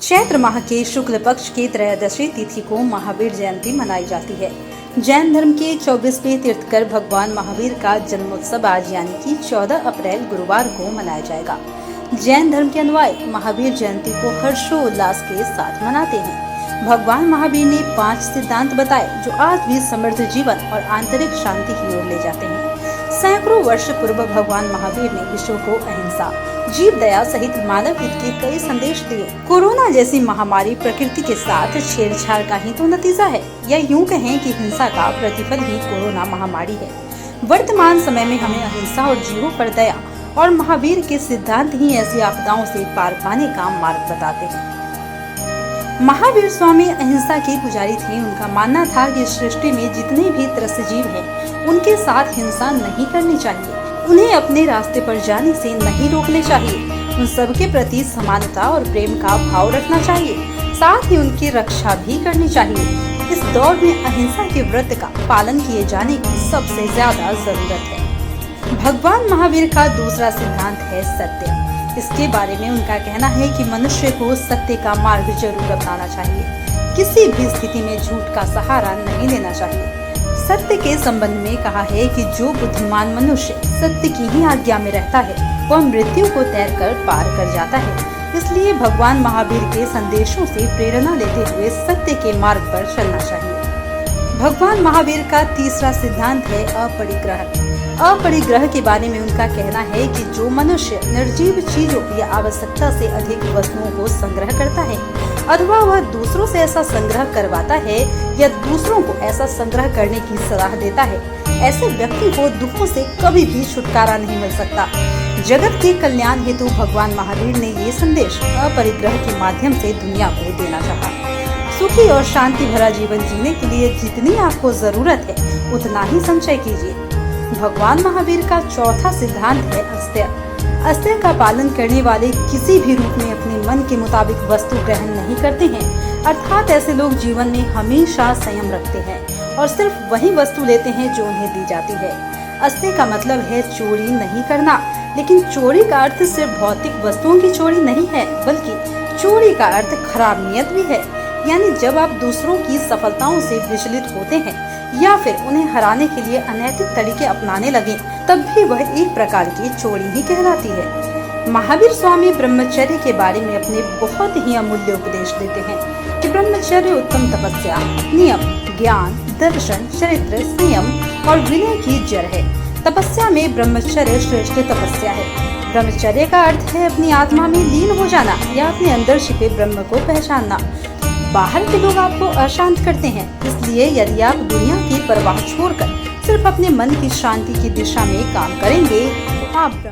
चैत्र माह के शुक्ल पक्ष की त्रयोदशी तिथि को महावीर जयंती मनाई जाती है। जैन धर्म के 24वें तीर्थकर भगवान महावीर का जन्मोत्सव आज यानी कि 14 अप्रैल गुरुवार को मनाया जाएगा। जैन धर्म के अनुयायी महावीर जयंती को हर्षोल्लास के साथ मनाते हैं। भगवान महावीर ने 5 सिद्धांत बताए जो आज भी समृद्ध जीवन और आंतरिक शांति की ओर ले जाते हैं। सैकड़ों वर्ष पूर्व भगवान महावीर ने विश्व को अहिंसा, जीव दया सहित मानव हित के कई संदेश दिए। कोरोना जैसी महामारी प्रकृति के साथ छेड़छाड़ का ही तो नतीजा है, या यूं कहें कि हिंसा का प्रतिफल ही कोरोना महामारी है। वर्तमान समय में हमें अहिंसा और जीवों पर दया और महावीर के सिद्धांत ही ऐसी आपदाओं से पार पाने का मार्ग बताते हैं। महावीर स्वामी अहिंसा के पुजारी थे। उनका मानना था कि सृष्टि में जितने भी त्रस्त जीव हैं, उनके साथ हिंसा नहीं करनी चाहिए, उन्हें अपने रास्ते पर जाने से नहीं रोकने चाहिए, उन सबके प्रति समानता और प्रेम का भाव रखना चाहिए, साथ ही उनकी रक्षा भी करनी चाहिए। इस दौर में अहिंसा के व्रत का पालन किए जाने की सबसे ज्यादा जरूरत है। भगवान महावीर का दूसरा सिद्धांत है सत्य। इसके बारे में उनका कहना है कि मनुष्य को सत्य का मार्ग जरूर अपनाना चाहिए, किसी भी स्थिति में झूठ का सहारा नहीं लेना चाहिए। सत्य के संबंध में कहा है कि जो बुद्धिमान मनुष्य सत्य की ही आज्ञा में रहता है, वह मृत्यु को तैरकर पार कर जाता है। इसलिए भगवान महावीर के संदेशों से प्रेरणा लेते हुए सत्य के मार्ग पर चलना चाहिए। भगवान महावीर का तीसरा सिद्धांत है अपरिग्रह। अपरिग्रह के बारे में उनका कहना है कि जो मनुष्य निर्जीव चीजों या आवश्यकता से अधिक वस्तुओं को संग्रह करता है, अथवा वह दूसरों से ऐसा संग्रह करवाता है या दूसरों को ऐसा संग्रह करने की सलाह देता है, ऐसे व्यक्ति को दुखों से कभी भी छुटकारा नहीं मिल सकता। जगत के कल्याण हेतु भगवान महावीर ने ये संदेश अपरिग्रह के माध्यम से दुनिया को देना चाहा। सुखी और शांति भरा जीवन जीने के लिए जितनी आपको जरूरत है, उतना ही संचय कीजिए। भगवान महावीर का चौथा सिद्धांत है अस्तेय। अस्तेय का पालन करने वाले किसी भी रूप में अपने मन के मुताबिक वस्तु ग्रहण नहीं करते हैं, अर्थात ऐसे लोग जीवन में हमेशा संयम रखते हैं और सिर्फ वही वस्तु लेते हैं जो उन्हें दी जाती है। अस्तेय का मतलब है चोरी नहीं करना, लेकिन चोरी का अर्थ सिर्फ भौतिक वस्तुओं की चोरी नहीं है, बल्कि चोरी का अर्थ खराब नियत भी है। यानी जब आप दूसरों की सफलताओं से विचलित होते हैं या फिर उन्हें हराने के लिए अनैतिक तरीके अपनाने लगे, तब भी वह एक प्रकार की चोरी ही कहलाती है। महावीर स्वामी ब्रह्मचर्य के बारे में अपने बहुत ही अमूल्य उपदेश देते हैं कि ब्रह्मचर्य उत्तम तपस्या, नियम, ज्ञान, दर्शन, चरित्र, संयम और विनय की जड़ है। तपस्या में ब्रह्मचर्य श्रेष्ठ तपस्या है। ब्रह्मचर्य का अर्थ है अपनी आत्मा में लीन हो जाना या अपने अंदर छिपे ब्रह्म को पहचानना। बाहर के लोग आपको अशांत करते हैं, इसलिए यदि आप दुनिया की परवाह छोड़कर सिर्फ अपने मन की शांति की दिशा में काम करेंगे, तो आप